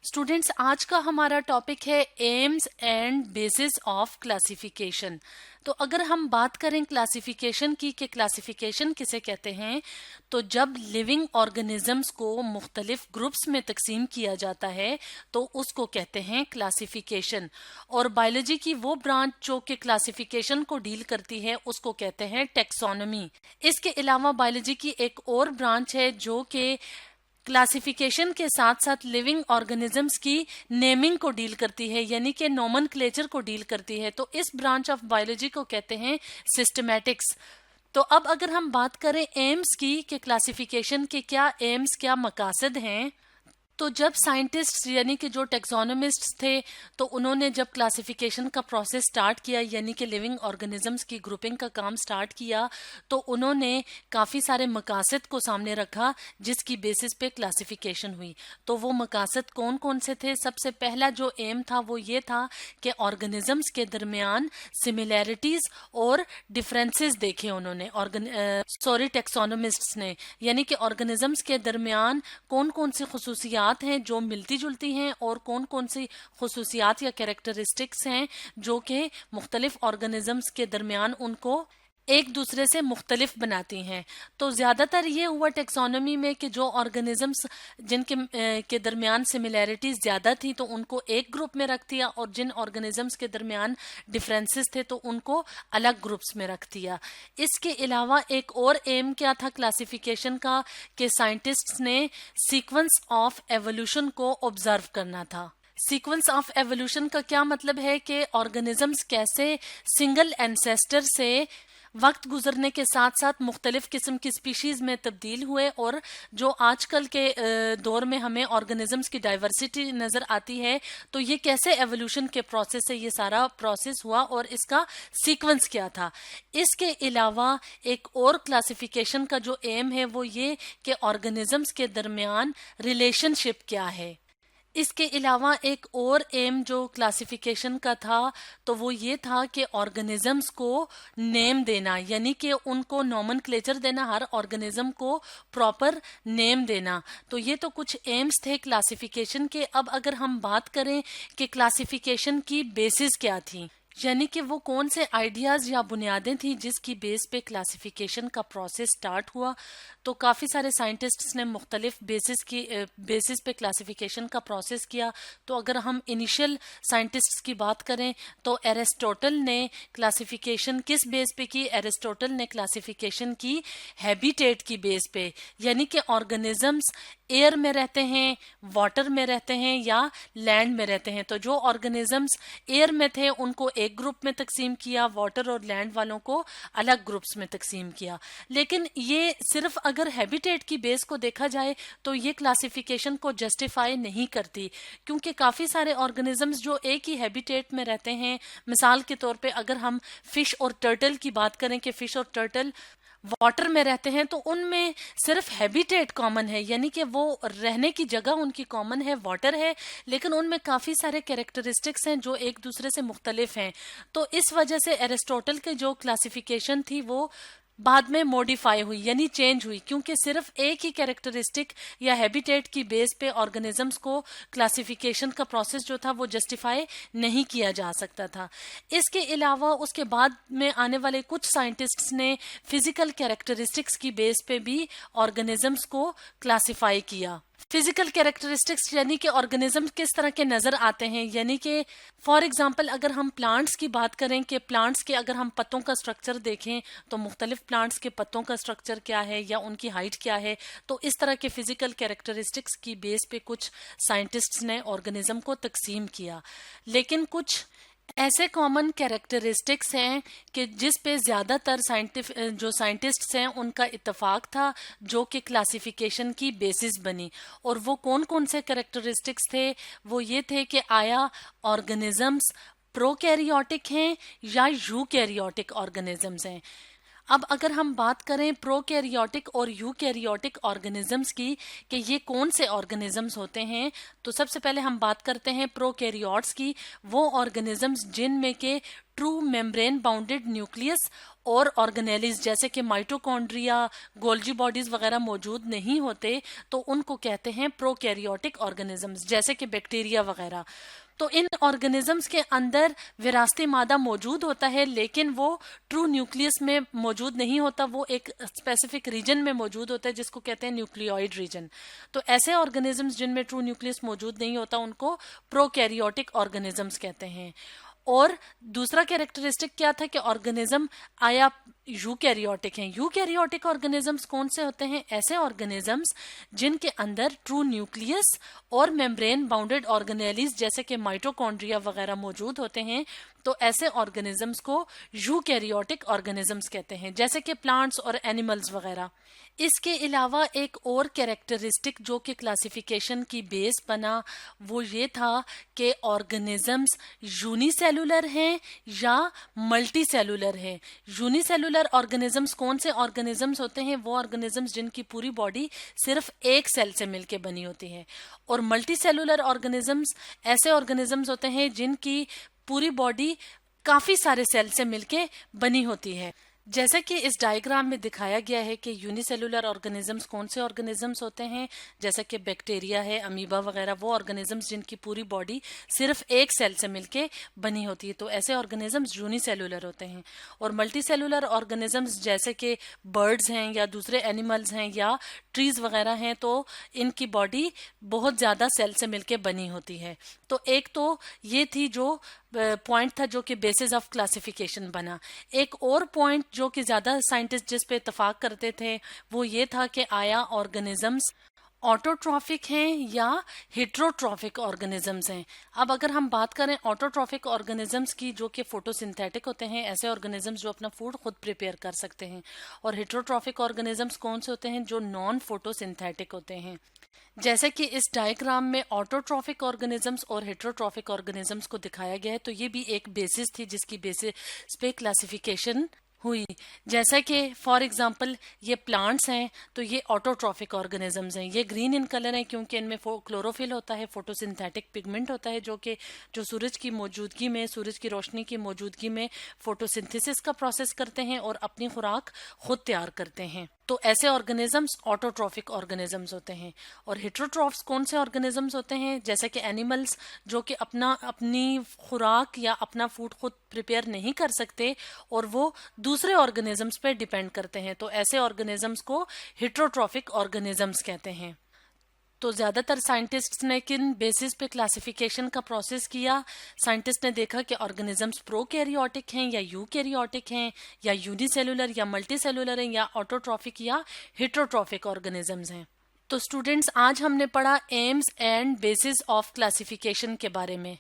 Students, आज का हमारा टॉपिक है AIIMS and bases of classification. तो अगर हम बात करें क्लासिफिकेशन की कि क्लासिफिकेशन किसे कहते हैं, तो जब लिविंग ऑर्गेनिजम्स को मुख्तलिफ ग्रुप्स में तकसीम किया जाता है तो उसको कहते हैं क्लासिफिकेशन। और बायोलॉजी की वो ब्रांच जो कि क्लासिफिकेशन को डील करती है उसको कहते हैं टेक्सोनॉमी। इसके अलावा बायोलॉजी की एक और ब्रांच है जो कि क्लासिफिकेशन के साथ साथ लिविंग ऑर्गेनिजम्स की नेमिंग को डील करती है, यानी कि नोमेनक्लेचर को डील करती है। तो इस ब्रांच ऑफ बायोलॉजी को कहते हैं सिस्टमैटिक्स। तो अब अगर हम बात करें एम्स की कि क्लासिफिकेशन के क्या एम्स, क्या मकासद हैं, तो जब साइंटिस्ट यानी कि जो टेक्सोनोमिस्ट्स थे तो उन्होंने जब क्लासिफिकेशन का प्रोसेस स्टार्ट किया यानी कि लिविंग ऑर्गेनिजम्स की ग्रुपिंग का काम स्टार्ट किया, तो उन्होंने काफ़ी सारे मकासद को सामने रखा जिसकी बेसिस पे क्लासिफिकेशन हुई। तो वो मकासद कौन कौन से थे? सबसे पहला जो एम था वो ये था कि ऑर्गेनिजम्स के दरमियान सिमिलैरिटीज और डिफरेंसेस देखे उन्होंने टेक्सोनोमिस्ट्स ने, यानी कि ऑर्गेनिजम्स के दरमियान कौन कौन सी खसूसियात हैं जो मिलती जुलती हैं और कौन कौन सी खसूसियात या कैरेक्टरिस्टिक्स हैं जो कि मुख्तलिफ ऑर्गेनिजम्स के दरमियान उनको एक दूसरे से मुख्तलिफ बनाती हैं। तो ज़्यादातर ये हुआ टेक्सोनॉमी में कि जो ऑर्गेनिजम्स जिनके के दरमियान सिमिलैरिटीज़ ज़्यादा थी तो उनको एक ग्रुप में रख दिया, और जिन ऑर्गेनिजम्स के दरमियान डिफरेंसेस थे तो उनको अलग ग्रुप्स में रख दिया। इसके अलावा एक और एम क्या था क्लासिफिकेशन का कि साइंटिस्ट्स ने सीक्वेंस ऑफ एवोल्यूशन को ऑब्जर्व करना था। सीक्वेंस ऑफ एवोल्यूशन का क्या मतलब है कि ऑर्गेनिजम्स कैसे सिंगल एंसेस्टर से वक्त गुजरने के साथ साथ मुख्तलिफ किस्म की स्पीशीज में तब्दील हुए, और जो आजकल के दौर में हमें ऑर्गेनिजम्स की डाइवर्सिटी नजर आती है तो ये कैसे एवोल्यूशन के प्रोसेस से ये सारा प्रोसेस हुआ और इसका सीक्वेंस क्या था। इसके अलावा एक और क्लासिफिकेशन का जो एम है वो ये कि ऑर्गेनिजम्स के दरमियान रिलेशनशिप क्या है। इसके अलावा एक और एम जो क्लासिफिकेशन का था तो वो ये था कि ऑर्गेनिजम्स को नेम देना, यानी कि उनको नोमेनक्लेचर देना, हर ऑर्गेनिज्म को प्रॉपर नेम देना। तो ये तो कुछ एम्स थे क्लासिफिकेशन के। अब अगर हम बात करें कि क्लासिफिकेशन की बेसिस क्या थी, यानी कि वो कौन से आइडियाज या बुनियादें थी जिसकी बेस पे क्लासिफिकेशन का प्रोसेस स्टार्ट हुआ, तो काफ़ी सारे साइंटिस्ट्स ने मुख्तलिफ बेसिस पे क्लासिफिकेशन का प्रोसेस किया। तो अगर हम इनिशियल साइंटिस्ट्स की बात करें तो एरिस्टोटल ने क्लासिफिकेशन किस बेस पे की? एरिस्टोटल ने क्लासिफिकेशन की हैबिटेट की बेस पे, यानी कि ऑर्गेनिजम्स एयर में रहते हैं, वाटर में रहते हैं या लैंड में रहते हैं। तो जो ऑर्गेनिजम्स एयर में थे उनको एक ग्रुप में तकसीम किया, वाटर और लैंड वालों को अलग ग्रुप्स में तकसीम किया। लेकिन ये सिर्फ अगर हैबिटेट की बेस को देखा जाए तो ये क्लासिफिकेशन को जस्टिफाई नहीं करती, क्योंकि काफ़ी सारे ऑर्गेनिजम्स जो एक ही हैबिटेट में रहते हैं, मिसाल के तौर पे अगर हम फिश और टर्टल की बात करें कि फिश और टर्टल वाटर में रहते हैं तो उनमें सिर्फ हैबिटेट कॉमन है, यानी कि वो रहने की जगह उनकी कॉमन है, वाटर है, लेकिन उनमें काफ़ी सारे कैरेक्टरिस्टिक्स हैं जो एक दूसरे से मुख्तलिफ हैं। तो इस वजह से एरिस्टोटल के जो क्लासिफिकेशन थी वो बाद में मॉडिफाई हुई, यानी चेंज हुई, क्योंकि सिर्फ एक ही कैरेक्टरिस्टिक या हैबिटेट की बेस पे ऑर्गेनिजम्स को क्लासिफिकेशन का प्रोसेस जो था वो जस्टिफाई नहीं किया जा सकता था। इसके अलावा उसके बाद में आने वाले कुछ साइंटिस्ट्स ने फिजिकल कैरेक्टरिस्टिक्स की बेस पे भी ऑर्गेनिजम्स को क्लासिफाई किया। फिजिकल कैरेक्टरिस्टिक्स यानी कि ऑर्गेनिज्म किस तरह के नजर आते हैं, यानी कि फॉर एग्जांपल अगर हम प्लांट्स की बात करें कि प्लांट्स के अगर हम पत्तों का स्ट्रक्चर देखें तो मुख्तलिफ प्लांट्स के पत्तों का स्ट्रक्चर क्या है या उनकी हाइट क्या है। तो इस तरह के फिजिकल कैरेक्टरिस्टिक्स की बेस पे कुछ साइंटिस्ट्स ने ऑर्गेनिज्म को तकसीम किया। लेकिन कुछ ऐसे कॉमन कैरेक्टरिस्टिक्स हैं कि जिस पे ज़्यादातर साइंटिस्ट्स हैं उनका इत्तेफाक था, जो कि क्लासिफिकेशन की बेसिस बनी। और वो कौन कौन से कैरेक्टरिस्टिक्स थे? वो ये थे कि आया ऑर्गेनिजम्स प्रोकैरियोटिक हैं या यूकैरियोटिक ऑर्गेनिजम्स हैं। اب اگر ہم بات کریں پروکیریوٹک اور یوکیریوٹک آرگنزمز کی کہ یہ کون سے آرگنزمز ہوتے ہیں، تو سب سے پہلے ہم بات کرتے ہیں پروکیریوٹس کی، وہ آرگنزمز جن میں کہ ٹرو میمبرین باؤنڈیڈ نیوکلیس اور آرگنیلیز جیسے کہ مائٹوکونڈریا، گولجی باڈیز وغیرہ موجود نہیں ہوتے، تو ان کو کہتے ہیں پروکیریوٹک آرگنزمز جیسے کہ بیکٹیریا وغیرہ۔ تو ان آرگنزمز کے اندر وراثتی مادہ موجود ہوتا ہے، لیکن وہ ٹرو نیوکلیس میں موجود نہیں ہوتا، وہ ایک اسپیسیفک ریجن میں موجود ہوتا ہے جس کو کہتے ہیں نیوکلیوئڈ ریجن۔ تو ایسے آرگنزمز جن میں ٹرو نیوکلیس موجود نہیں ہوتا ان کو پروکیریوٹک آرگنزمز کہتے ہیں۔ اور دوسرا کیریکٹرسٹک کیا تھا کہ آرگنزم آیا یوکیریوٹک ہیں۔ یوکیریوٹک آرگنزمز کون سے ہوتے ہیں؟ ایسے آرگنزمز جن کے اندر ٹرو نیوکلیس اور میمبرین باؤنڈیڈ آرگنیلیز جیسے کہ مائٹوکونڈریا وغیرہ موجود ہوتے ہیں، تو ایسے آرگنزمز کو یوکیریوٹک آرگنزمز کہتے ہیں، جیسے کہ پلانٹس اور اینیملز وغیرہ۔ اس کے علاوہ ایک اور کیریکٹرسٹک جو کہ کلاسیفیکیشن کی بیس بنا وہ یہ تھا کہ آرگنزمز یونی سیلولر ہیں یا ملٹی سیلولر ہیں۔ یونی سیلولر آرگنزمز کون سے آرگنزمز ہوتے ہیں؟ وہ آرگنزمز جن کی پوری باڈی صرف ایک سیل سے مل کے بنی ہوتی ہے۔ اور ملٹی سیلولر آرگنزمز ایسے آرگنزمز ہوتے ہیں جن کی پوری باڈی کافی سارے سیل سے مل کے بنی ہوتی ہے۔ جیسا کہ اس ڈائیگرام میں دکھایا گیا ہے کہ یونی سیلولر آرگنزمز کون سے آرگنزمز ہوتے ہیں، جیسا کہ بیکٹیریا ہے، امیبا وغیرہ، وہ آرگنزمز جن کی پوری باڈی صرف ایک سیل سے مل کے بنی ہوتی ہے، تو ایسے آرگنزمز یونی سیلولر ہوتے ہیں۔ اور ملٹی سیلولر آرگنزمز جیسے کہ برڈز ہیں یا دوسرے اینیملز ہیں یا ٹریز وغیرہ ہیں، تو ان کی باڈی بہت زیادہ سیل سے مل کے بنی ہوتی ہے۔ تو ایک تو یہ تھی جو پوائنٹ تھا جو کہ بیسس آف کلاسیفیکیشن بنا۔ ایک اور پوائنٹ جو کہ زیادہ سائنٹسٹ جس پہ اتفاق کرتے تھے وہ یہ تھا کہ آیا آرگنزمز آٹوٹرافک ہیں یا ہیٹروٹرافک آرگنزمز ہیں۔ اب اگر ہم بات کریں آٹوٹرافک آرگنزمز کی جو کہ فوٹو سنتھیٹک ہوتے ہیں، ایسے آرگنزمز جو اپنا فوڈ خود پریپیئر کر سکتے ہیں، اور ہیٹروٹرافک آرگنزمز کون سے ہوتے ہیں؟ جو نان فوٹو سنتھیٹک ہوتے ہیں۔ جیسے کہ اس ڈائیگرام میں آٹوٹرافک آرگنزمز اور ہیٹروٹرافک آرگنزمز کو دکھایا گیا ہے، تو یہ بھی ایک بیسس تھی جس کی بیسس پہ کلاسیفیکیشن ہوئی۔ جیسا کہ فار ایگزامپل یہ پلانٹس ہیں تو یہ آٹوٹرافک آرگنزمز ہیں، یہ گرین ان کلر ہیں کیونکہ ان میں کلوروفل ہوتا ہے، فوٹو سنتھیٹک پگمنٹ ہوتا ہے جو سورج کی موجودگی میں، سورج کی روشنی کی موجودگی میں فوٹو سنتھیسس کا پروسیس کرتے ہیں اور اپنی خوراک خود تیار کرتے ہیں۔ تو ایسے آرگنزمز آٹوٹرافک آرگنزمز ہوتے ہیں۔ اور ہیٹروٹرافس کون سے آرگنزمز ہوتے ہیں؟ جیسے کہ اینیملز جو کہ اپنی خوراک یا اپنا فوڈ خود پریپیئر نہیں کر سکتے اور وہ دوسرے آرگنزمز پہ ڈیپینڈ کرتے ہیں، تو ایسے آرگنزمز کو ہیٹروٹرافک آرگنزمز کہتے ہیں۔ تو زیادہ تر سائنٹسٹ نے کن بیسس پہ کلاسیفیکیشن کا پروسیس کیا؟ سائنٹسٹ نے دیکھا کہ آرگنزمز پروکیریوٹک ہیں یا یوکیریوٹک ہیں یا یونی سیلولر یا ملٹی سیلولر ہیں یا آٹوٹرافک یا ہیٹروٹرافک آرگنزمز ہیں۔ تو اسٹوڈینٹس آج ہم نے پڑھا aims and basis of classification کے بارے میں۔